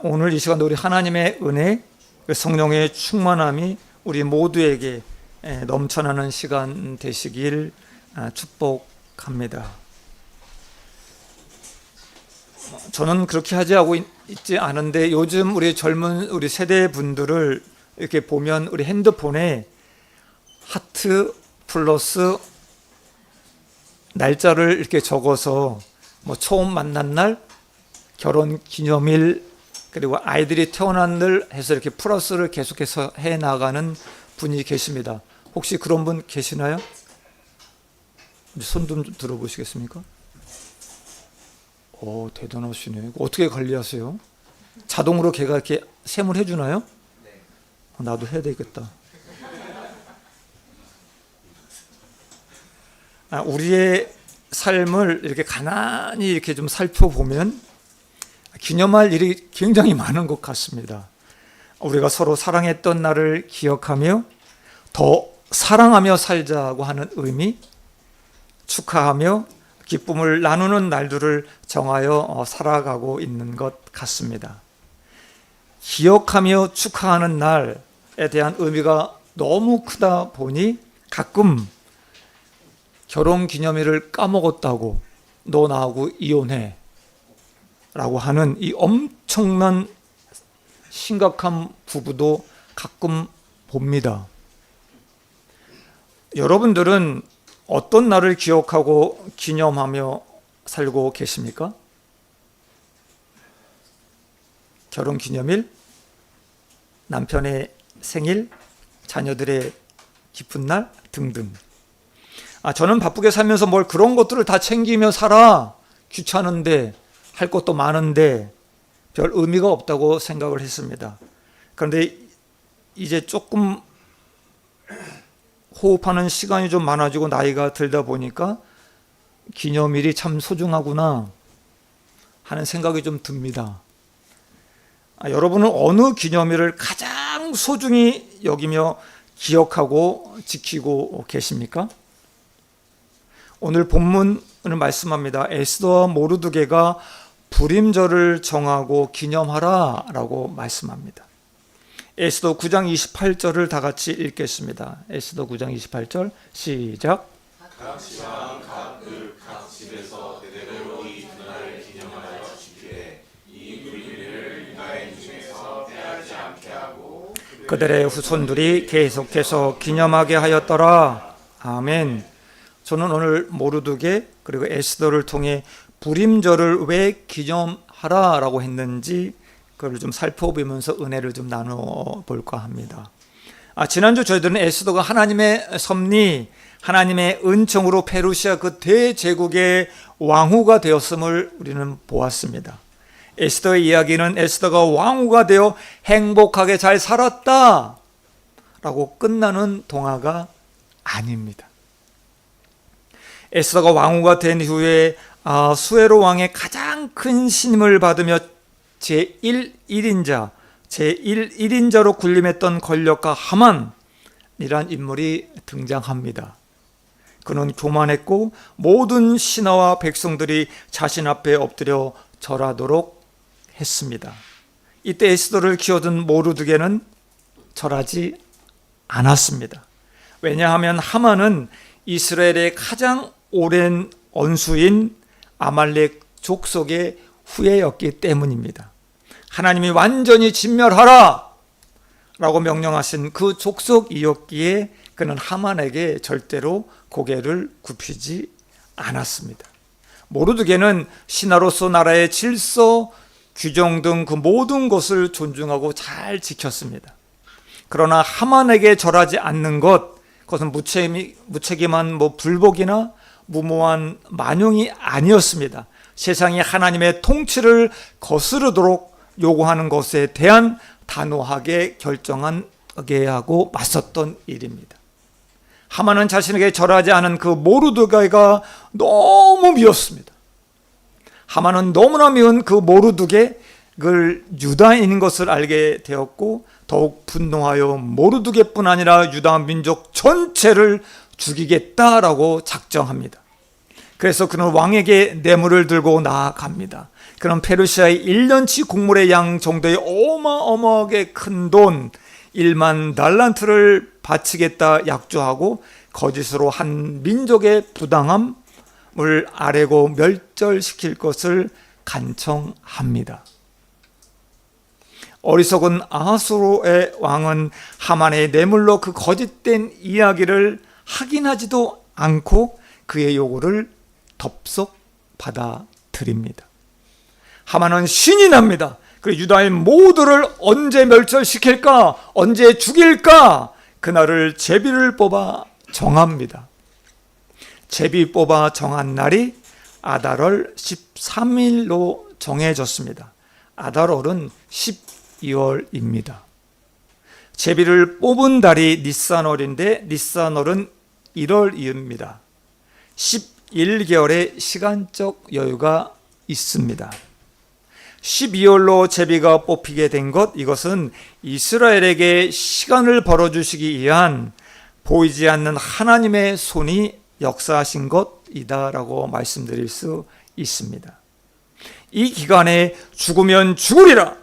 오늘 이 시간도 우리 하나님의 은혜, 성령의 충만함이 우리 모두에게 넘쳐나는 시간 되시길 축복합니다. 저는 그렇게 하고 있지 않은데 요즘 우리 젊은 우리 세대 분들을 이렇게 보면 우리 핸드폰에 하트 플러스 날짜를 이렇게 적어서 뭐 처음 만난 날, 결혼 기념일, 그리고 아이들이 태어난 날 해서 이렇게 플러스를 계속해서 해 나가는 분이 계십니다. 혹시 그런 분 계시나요? 손 좀 들어보시겠습니까? 오, 대단하시네. 어떻게 관리하세요? 자동으로 걔가 이렇게 셈을 해주나요? 나도 해야 되겠다. 우리의 삶을 이렇게 가만히 이렇게 좀 살펴보면 기념할 일이 굉장히 많은 것 같습니다. 우리가 서로 사랑했던 날을 기억하며 더 사랑하며 살자고 하는 의미, 축하하며 기쁨을 나누는 날들을 정하여 살아가고 있는 것 같습니다. 기억하며 축하하는 날에 대한 의미가 너무 크다 보니 가끔 결혼기념일을 까먹었다고 너 나하고 이혼해 라고 하는 이 엄청난 심각한 부부도 가끔 봅니다. 여러분들은 어떤 날을 기억하고 기념하며 살고 계십니까? 결혼기념일, 남편의 생일, 자녀들의 기쁜 날 등등. 저는 바쁘게 살면서 뭘 그런 것들을 다 챙기며 살아. 귀찮은데, 할 것도 많은데 별 의미가 없다고 생각을 했습니다. 그런데 이제 조금 호흡하는 시간이 좀 많아지고 나이가 들다 보니까 기념일이 참 소중하구나 하는 생각이 좀 듭니다. 여러분은 어느 기념일을 가장 소중히 여기며 기억하고 지키고 계십니까? 오늘 본문을 말씀합니다. 에스더와 모르드게가 불임절을 정하고 기념하라 라고 말씀합니다. 에스더 9장 28절을 다 같이 읽겠습니다. 에스더 9장 28절 시작. 각 지방 각 집에서 대대로 이 그날을 기념하여 지키되 이 불의를 유다인 중에서 빼앗지 않게 하고 그들의 후손들이 계속해서 기념하게 하였더라. 아멘. 저는 오늘 모르드게 그리고 에스더를 통해 불임절을 왜 기념하라라고 했는지 그걸 좀 살펴보면서 은혜를 좀 나눠 볼까 합니다. 지난주 저희들은 에스더가 하나님의 섭리, 하나님의 은총으로 페르시아 그 대제국의 왕후가 되었음을 우리는 보았습니다. 에스더의 이야기는 에스더가 왕후가 되어 행복하게 잘 살았다 라고 끝나는 동화가 아닙니다. 에스더가 왕후가 된 후에 수헤로 왕의 가장 큰 신임을 받으며 제1인자로 군림했던 권력가 하만이란 인물이 등장합니다. 그는 교만했고 모든 신하와 백성들이 자신 앞에 엎드려 절하도록 했습니다. 이때 에스더를 키워둔 모르드게는 절하지 않았습니다. 왜냐하면 하만은 이스라엘의 가장 오랜 원수인 아말렉 족속의 후예였기 때문입니다. 하나님이 완전히 진멸하라 라고 명령하신 그 족속이었기에 그는 하만에게 절대로 고개를 굽히지 않았습니다. 모르드게는 신하로서 나라의 질서, 규정 등 그 모든 것을 존중하고 잘 지켰습니다. 그러나 하만에게 절하지 않는 그것은 무책임한 불복이나 무모한 만용이 아니었습니다. 세상이 하나님의 통치를 거스르도록 요구하는 것에 대한 단호하게 결정하게 하고 맞섰던 일입니다. 하만은 자신에게 절하지 않은 그 모르드게가 너무 미웠습니다. 하만은 너무나 미운 그 모르드게를 유다인인 것을 알게 되었고 더욱 분노하여 모르드게뿐 아니라 유다 민족 전체를 죽이겠다라고 작정합니다. 그래서 그는 왕에게 뇌물을 들고 나아갑니다. 그런 페르시아의 1년치 곡물의 양 정도의 어마어마하게 큰 돈 1만 달란트를 바치겠다 약조하고 거짓으로 한 민족의 부당함을 아뢰고 멸절시킬 것을 간청합니다. 어리석은 아하수로의 왕은 하만의 뇌물로 그 거짓된 이야기를 확인하지도 않고 그의 요구를 덥석 받아들입니다. 하만은 신이 납니다. 그리고 유다인 모두를 언제 멸절시킬까? 언제 죽일까? 그날을 제비를 뽑아 정합니다. 제비 뽑아 정한 날이 아달월 13일로 정해졌습니다. 아달월은 12월입니다. 제비를 뽑은 달이 니산월인데 니산월은 1월입니다. 11개월의 시간적 여유가 있습니다. 12월로 제비가 뽑히게 된 것, 이것은 이스라엘에게 시간을 벌어주시기 위한 보이지 않는 하나님의 손이 역사하신 것이다라고 말씀드릴 수 있습니다. 이 기간에 죽으면 죽으리라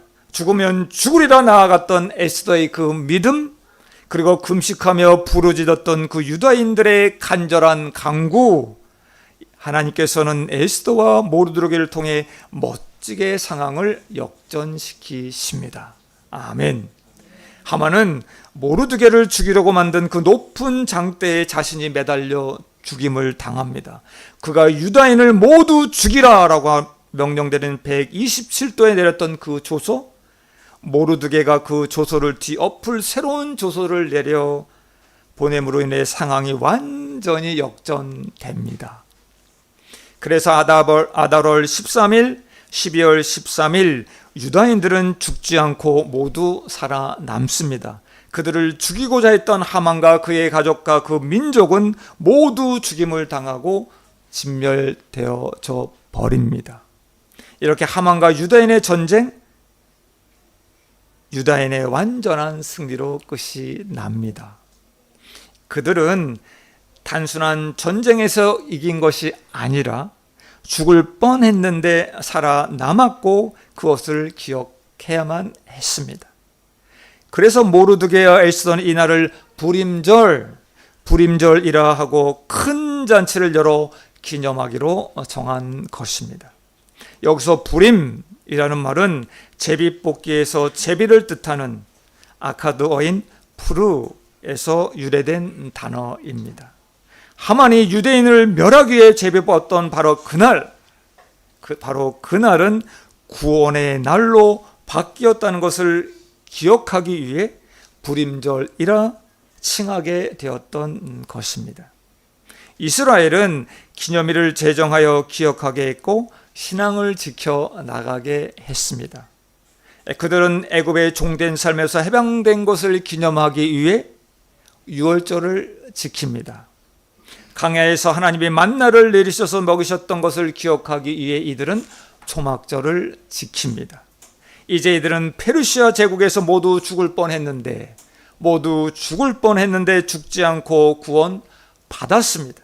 나아갔던 에스더의 그 믿음, 그리고 금식하며 부르짖었던 그 유다인들의 간절한 간구, 하나님께서는 에스더와 모르드게를 통해 멋지게 상황을 역전시키십니다. 아멘. 하만은 모르드게를 죽이려고 만든 그 높은 장대에 자신이 매달려 죽임을 당합니다. 그가 유다인을 모두 죽이라라고 명령되는 127도에 내렸던 그 조소, 모르드게가 그 조소를 뒤엎을 새로운 조소를 내려 보냄으로 인해 상황이 완전히 역전됩니다. 그래서 아달월 13일, 12월 13일 유다인들은 죽지 않고 모두 살아남습니다. 그들을 죽이고자 했던 하만과 그의 가족과 그 민족은 모두 죽임을 당하고 진멸되어져 버립니다. 이렇게 하만과 유다인의 전쟁, 유다인의 완전한 승리로 끝이 납니다. 그들은 단순한 전쟁에서 이긴 것이 아니라 죽을 뻔했는데 살아남았고 그것을 기억해야만 했습니다. 그래서 모르드게와 에스더는 이날을 불임절이라 하고 큰 잔치를 열어 기념하기로 정한 것입니다. 여기서 불임이라는 말은 제비 뽑기에서 제비를 뜻하는 아카드어인 푸르에서 유래된 단어입니다. 하만이 유대인을 멸하기 위해 제비 뽑았던 바로 그날은 구원의 날로 바뀌었다는 것을 기억하기 위해 불임절이라 칭하게 되었던 것입니다. 이스라엘은 기념일을 제정하여 기억하게 했고 신앙을 지켜 나가게 했습니다. 그들은 애굽의 종된 삶에서 해방된 것을 기념하기 위해 유월절을 지킵니다. 광야에서 하나님이 만나를 내리셔서 먹이셨던 것을 기억하기 위해 이들은 초막절을 지킵니다. 이제 이들은 페르시아 제국에서 모두 죽을 뻔했는데 죽지 않고 구원 받았습니다.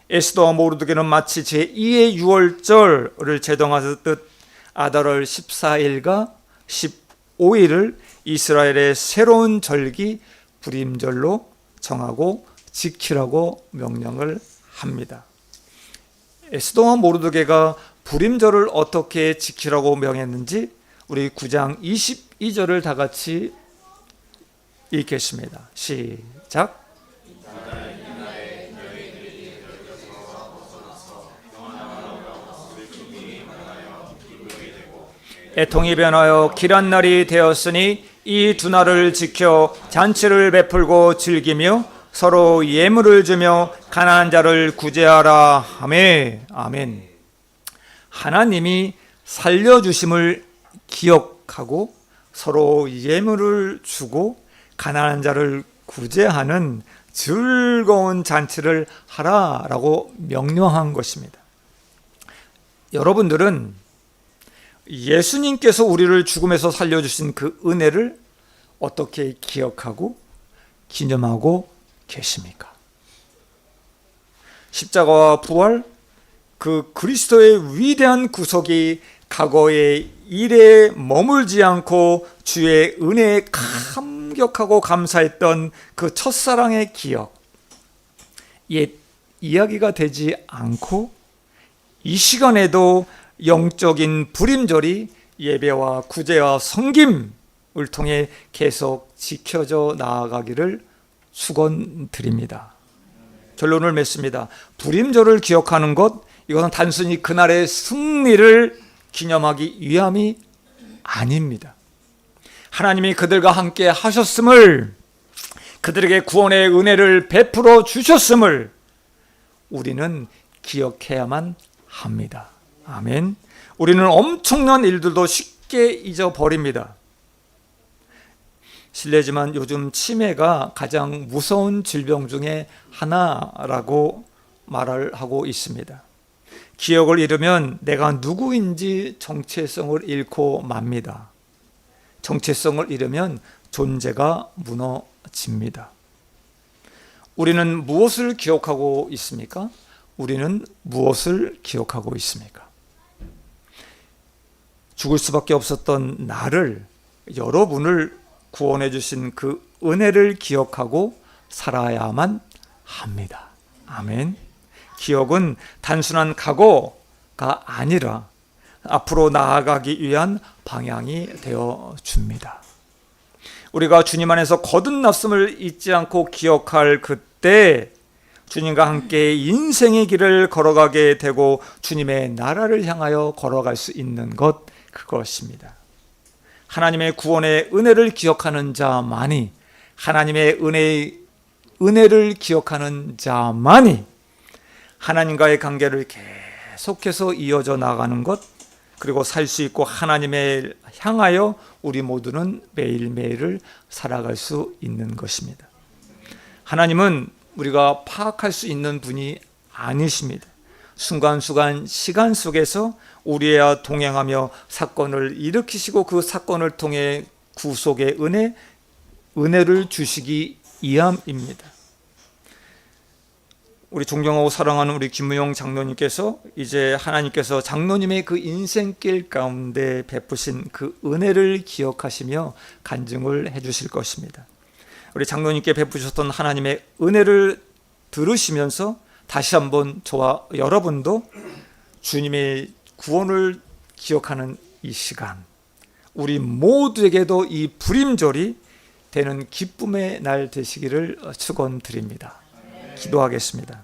에스더와 모르드게는 마치 제2의 유월절을 제정하듯 아달월 14일과 15일을 이스라엘의 새로운 절기 불임절로 정하고 지키라고 명령을 합니다. 에스더와 모르드게가 불임절을 어떻게 지키라고 명했는지 우리 9장 22절을 다 같이 읽겠습니다. 시작. 애통이 변하여 길한 날이 되었으니 이 두 날을 지켜 잔치를 베풀고 즐기며 서로 예물을 주며 가난한 자를 구제하라 하매. 아멘. 하나님이 살려주심을 기억하고 서로 예물을 주고 가난한 자를 구제하는 즐거운 잔치를 하라라고 명령한 것입니다. 여러분들은 예수님께서 우리를 죽음에서 살려주신 그 은혜를 어떻게 기억하고 기념하고 계십니까? 십자가와 부활, 그 그리스도의 위대한 구속이 과거의 일에 머물지 않고 주의 은혜에 감격하고 감사했던 그 첫사랑의 기억, 옛 이야기가 되지 않고 이 시간에도 영적인 부림절이 예배와 구제와 섬김을 통해 계속 지켜져 나아가기를 축원드립니다. 결론을 맺습니다. 부림절을 기억하는 것, 이것은 단순히 그날의 승리를 기념하기 위함이 아닙니다. 하나님이 그들과 함께 하셨음을, 그들에게 구원의 은혜를 베풀어 주셨음을 우리는 기억해야만 합니다. 아멘. 우리는 엄청난 일들도 쉽게 잊어버립니다. 실례지만 요즘 치매가 가장 무서운 질병 중에 하나라고 말을 하고 있습니다. 기억을 잃으면 내가 누구인지 정체성을 잃고 맙니다. 정체성을 잃으면 존재가 무너집니다. 우리는 무엇을 기억하고 있습니까? 우리는 무엇을 기억하고 있습니까? 죽을 수밖에 없었던 나를, 여러분을 구원해 주신 그 은혜를 기억하고 살아야만 합니다. 아멘. 기억은 단순한 각오가 아니라 앞으로 나아가기 위한 방향이 되어 줍니다. 우리가 주님 안에서 거듭났음을 잊지 않고 기억할 그때 주님과 함께 인생의 길을 걸어가게 되고 주님의 나라를 향하여 걸어갈 수 있는 것, 그것입니다. 하나님의 구원의 은혜를 기억하는 자만이, 하나님의 은혜를 기억하는 자만이 하나님과의 관계를 계속해서 이어져 나가는 것, 그리고 살 수 있고 하나님을 향하여 우리 모두는 매일매일을 살아갈 수 있는 것입니다. 하나님은 우리가 파악할 수 있는 분이 아니십니다. 순간순간 시간 속에서 우리와 동행하며 사건을 일으키시고 그 사건을 통해 구속의 은혜를 주시기 위함입니다. 우리 존경하고 사랑하는 우리 김무용 장로님께서 이제 하나님께서 장로님의 그 인생길 가운데 베푸신 그 은혜를 기억하시며 간증을 해 주실 것입니다. 우리 장로님께 베푸셨던 하나님의 은혜를 들으시면서 다시 한번 저와 여러분도 주님의 구원을 기억하는 이 시간, 우리 모두에게도 이 부림절이 되는 기쁨의 날 되시기를 축원드립니다. 기도하겠습니다.